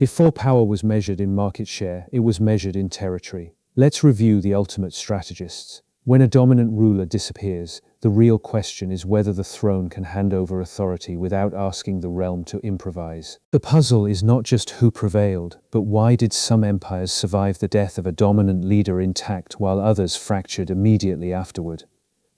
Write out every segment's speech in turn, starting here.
Before power was measured in market share, it was measured in territory. Let's review the ultimate strategists. When a dominant ruler disappears, the real question is whether the throne can hand over authority without asking the realm to improvise. The puzzle is not just who prevailed, but why did some empires survive the death of a dominant leader intact while others fractured immediately afterward?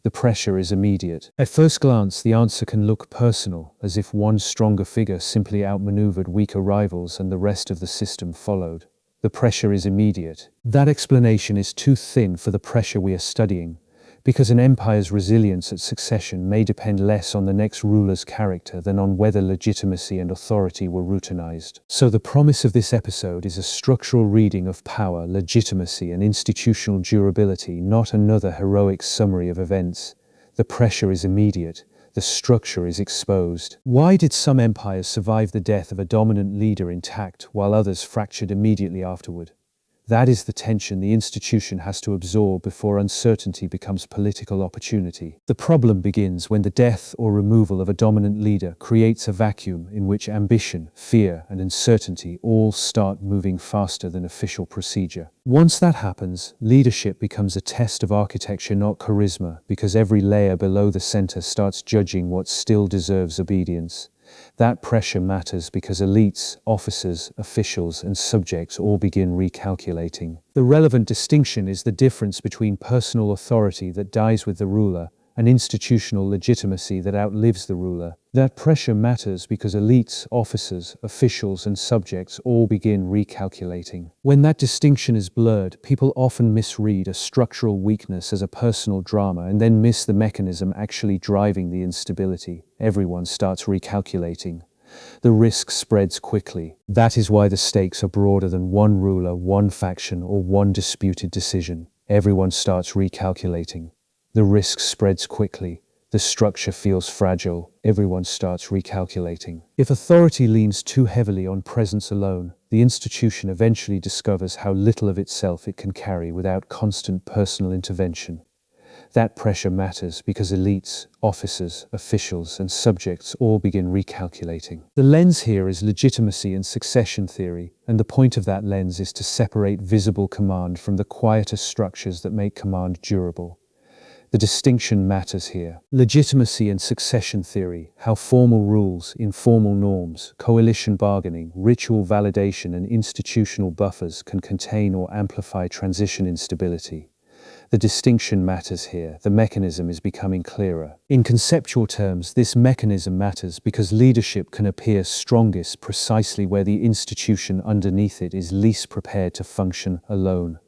The pressure is immediate. At first glance, the answer can look personal, as if one stronger figure simply outmaneuvered weaker rivals and the rest of the system followed. The pressure is immediate. That explanation is too thin for the pressure we are studying, because an empire's resilience at succession may depend less on the next ruler's character than on whether legitimacy and authority were routinized. So the promise of this episode is a structural reading of power, legitimacy, and institutional durability, not another heroic summary of events. The pressure is immediate. The structure is exposed. Why did some empires survive the death of a dominant leader intact while others fractured immediately afterward? That is the tension the institution has to absorb before uncertainty becomes political opportunity. The problem begins when the death or removal of a dominant leader creates a vacuum in which ambition, fear, and uncertainty all start moving faster than official procedure. Once that happens, leadership becomes a test of architecture, not charisma, because every layer below the center starts judging what still deserves obedience. That pressure matters because elites, officers, officials, and subjects all begin recalculating. The relevant distinction is the difference between personal authority that dies with the ruler and institutional legitimacy that outlives the ruler. That pressure matters because elites, officers, officials, and subjects all begin recalculating. When that distinction is blurred, people often misread a structural weakness as a personal drama and then miss the mechanism actually driving the instability. Everyone starts recalculating. The risk spreads quickly. That is why the stakes are broader than one ruler, one faction, or one disputed decision. Everyone starts recalculating. The risk spreads quickly. The structure feels fragile. Everyone starts recalculating. If authority leans too heavily on presence alone, the institution eventually discovers how little of itself it can carry without constant personal intervention. That pressure matters because elites, officers, officials, and subjects all begin recalculating. The lens here is legitimacy and succession theory, and the point of that lens is to separate visible command from the quieter structures that make command durable. The distinction matters here. Legitimacy and succession theory, how formal rules, informal norms, coalition bargaining, ritual validation, and institutional buffers can contain or amplify transition instability. The distinction matters here. The mechanism is becoming clearer. In conceptual terms, this mechanism matters because leadership can appear strongest precisely where the institution underneath it is least prepared to function alone.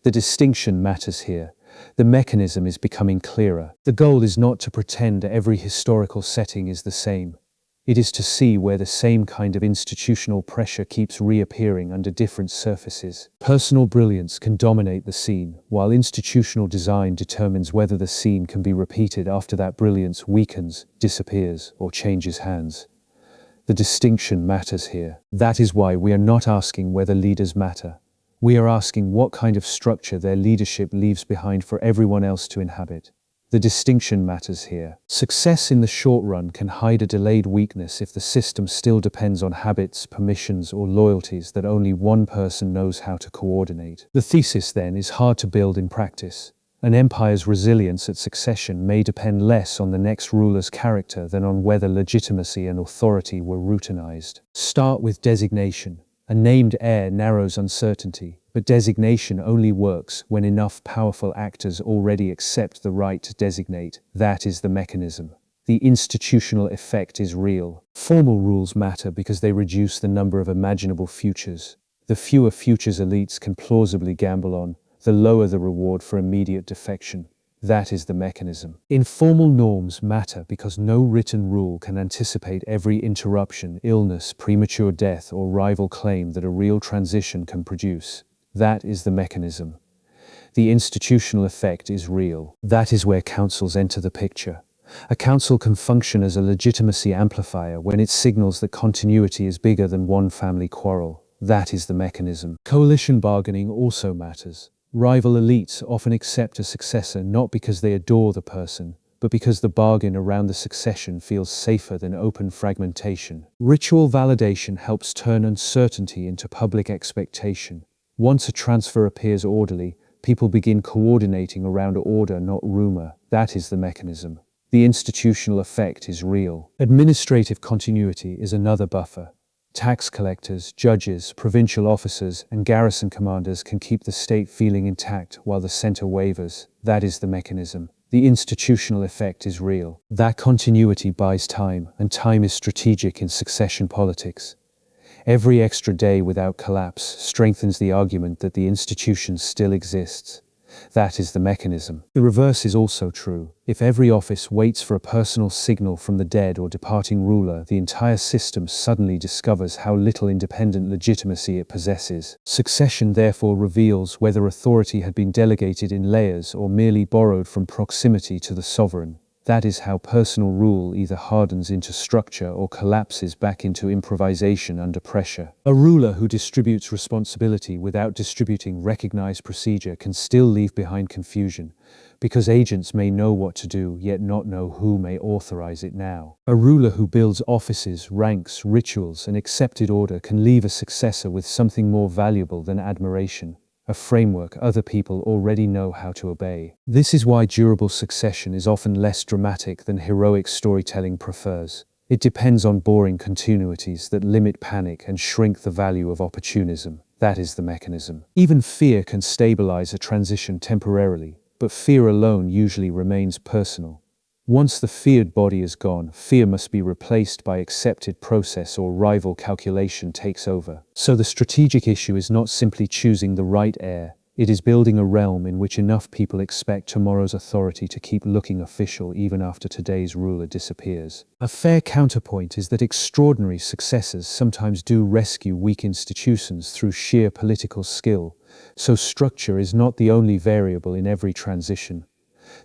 The distinction matters here. The mechanism is becoming clearer. The goal is not to pretend every historical setting is the same. It is to see where the same kind of institutional pressure keeps reappearing under different surfaces. Personal brilliance can dominate the scene, while institutional design determines whether the scene can be repeated after that brilliance weakens, disappears, or changes hands. The distinction matters here. That is why we are not asking whether leaders matter. We are asking what kind of structure their leadership leaves behind for everyone else to inhabit. The distinction matters here. Success in the short run can hide a delayed weakness if the system still depends on habits, permissions, or loyalties that only one person knows how to coordinate. The thesis, then, is hard to build in practice. An empire's resilience at succession may depend less on the next ruler's character than on whether legitimacy and authority were routinized. Start with designation. A named heir narrows uncertainty, but designation only works when enough powerful actors already accept the right to designate. That is the mechanism. The institutional effect is real. Formal rules matter because they reduce the number of imaginable futures. The fewer futures elites can plausibly gamble on, the lower the reward for immediate defection. That is the mechanism. Informal norms matter because no written rule can anticipate every interruption, illness, premature death, or rival claim that a real transition can produce. That is the mechanism. The institutional effect is real. That is where councils enter the picture. A council can function as a legitimacy amplifier when it signals that continuity is bigger than one family quarrel. That is the mechanism. Coalition bargaining also matters. Rival elites often accept a successor not because they adore the person, but because the bargain around the succession feels safer than open fragmentation. Ritual validation helps turn uncertainty into public expectation. Once a transfer appears orderly, people begin coordinating around order, not rumor. That is the mechanism. The institutional effect is real. Administrative continuity is another buffer. Tax collectors, judges, provincial officers, and garrison commanders can keep the state feeling intact while the center wavers. That is the mechanism. The institutional effect is real. That continuity buys time, and time is strategic in succession politics. Every extra day without collapse strengthens the argument that the institution still exists. That is the mechanism. The reverse is also true. If every office waits for a personal signal from the dead or departing ruler, the entire system suddenly discovers how little independent legitimacy it possesses. Succession therefore reveals whether authority had been delegated in layers or merely borrowed from proximity to the sovereign. That is how personal rule either hardens into structure or collapses back into improvisation under pressure. A ruler who distributes responsibility without distributing recognized procedure can still leave behind confusion, because agents may know what to do, yet not know who may authorize it now. A ruler who builds offices, ranks, rituals, and accepted order can leave a successor with something more valuable than admiration. A framework other people already know how to obey. This is why durable succession is often less dramatic than heroic storytelling prefers. It depends on boring continuities that limit panic and shrink the value of opportunism. That is the mechanism. Even fear can stabilize a transition temporarily, but fear alone usually remains personal. Once the feared body is gone, fear must be replaced by accepted process or rival calculation takes over. So the strategic issue is not simply choosing the right heir, it is building a realm in which enough people expect tomorrow's authority to keep looking official even after today's ruler disappears. A fair counterpoint is that extraordinary successors sometimes do rescue weak institutions through sheer political skill, so structure is not the only variable in every transition.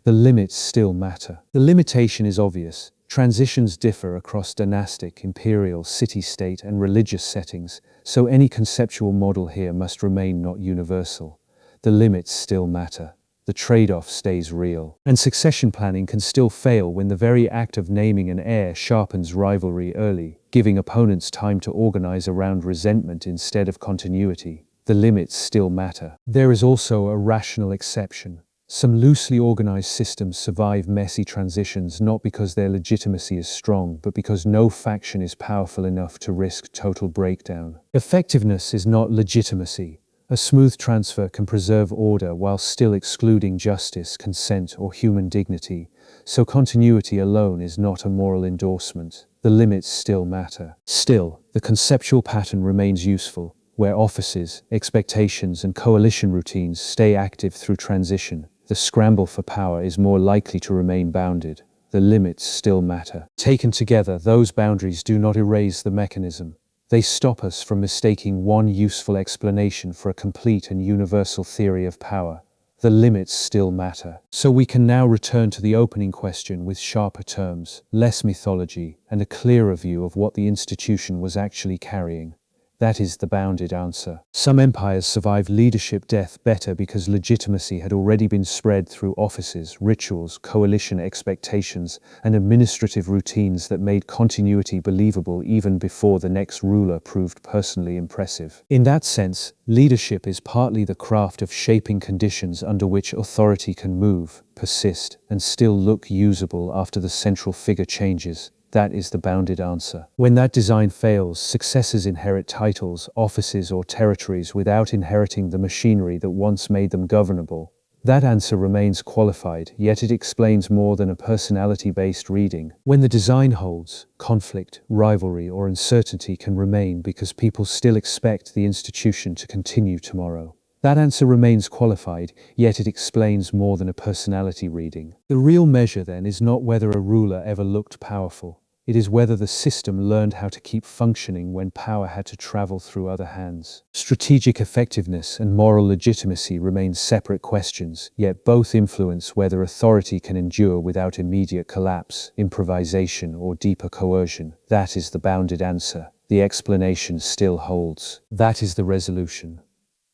The limits still matter. The limitation is obvious. Transitions differ across dynastic, imperial, city-state, and religious settings, so any conceptual model here must remain not universal. The limits still matter. The trade-off stays real. And succession planning can still fail when the very act of naming an heir sharpens rivalry early, giving opponents time to organize around resentment instead of continuity. The limits still matter. There is also a rational exception. Some loosely organized systems survive messy transitions not because their legitimacy is strong, but because no faction is powerful enough to risk total breakdown. Effectiveness is not legitimacy. A smooth transfer can preserve order while still excluding justice, consent, or human dignity, so continuity alone is not a moral endorsement. The limits still matter. Still, the conceptual pattern remains useful, where offices, expectations, and coalition routines stay active through transition. The scramble for power is more likely to remain bounded. The limits still matter. Taken together, those boundaries do not erase the mechanism. They stop us from mistaking one useful explanation for a complete and universal theory of power. The limits still matter. So we can now return to the opening question with sharper terms, less mythology, and a clearer view of what the institution was actually carrying. That is the bounded answer. Some empires survived leadership death better because legitimacy had already been spread through offices, rituals, coalition expectations, and administrative routines that made continuity believable even before the next ruler proved personally impressive. In that sense, leadership is partly the craft of shaping conditions under which authority can move, persist, and still look usable after the central figure changes. That is the bounded answer. When that design fails, successors inherit titles, offices, or territories without inheriting the machinery that once made them governable. That answer remains qualified, yet it explains more than a personality-based reading. When the design holds, conflict, rivalry, or uncertainty can remain because people still expect the institution to continue tomorrow. That answer remains qualified, yet it explains more than a personality reading. The real measure, then, is not whether a ruler ever looked powerful. It is whether the system learned how to keep functioning when power had to travel through other hands. Strategic effectiveness and moral legitimacy remain separate questions, yet both influence whether authority can endure without immediate collapse, improvisation, or deeper coercion. That is the bounded answer. The explanation still holds. That is the resolution.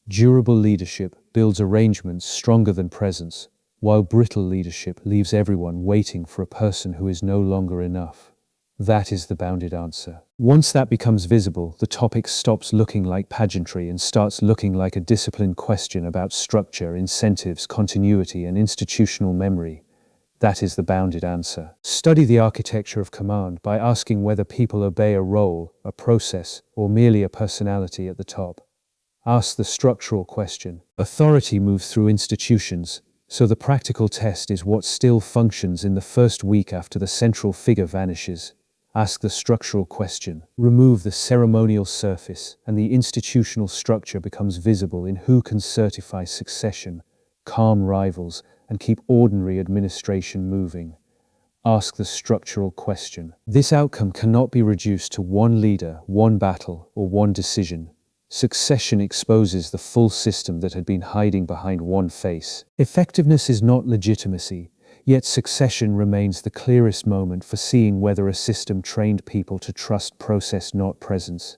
Durable leadership builds arrangements stronger than presence, while brittle leadership leaves everyone waiting for a person who is no longer enough. That is the bounded answer. Once that becomes visible, the topic stops looking like pageantry and starts looking like a disciplined question about structure, incentives, continuity, and institutional memory. That is the bounded answer. Study the architecture of command by asking whether people obey a role, a process, or merely a personality at the top. Ask the structural question. Authority moves through institutions, so the practical test is what still functions in the first week after the central figure vanishes. Ask the structural question. Remove the ceremonial surface, and the institutional structure becomes visible in who can certify succession, calm rivals, and keep ordinary administration moving. Ask the structural question. This outcome cannot be reduced to one leader, one battle, or one decision. Succession exposes the full system that had been hiding behind one face. Effectiveness is not legitimacy, yet succession remains the clearest moment for seeing whether a system trained people to trust process, not presence.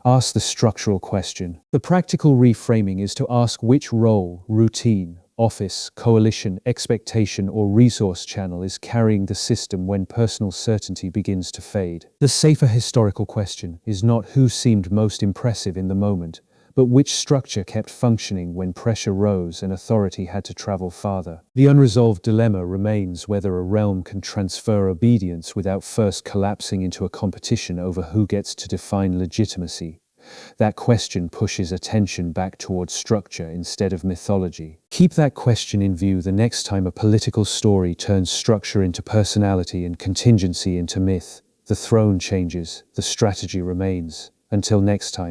Ask the structural question. The practical reframing is to ask which role, routine, office, coalition, expectation, or resource channel is carrying the system when personal certainty begins to fade. The safer historical question is not who seemed most impressive in the moment, but which structure kept functioning when pressure rose and authority had to travel farther. The unresolved dilemma remains whether a realm can transfer obedience without first collapsing into a competition over who gets to define legitimacy. That question pushes attention back towards structure instead of mythology. Keep that question in view the next time a political story turns structure into personality and contingency into myth. The throne changes, the strategy remains. Until next time.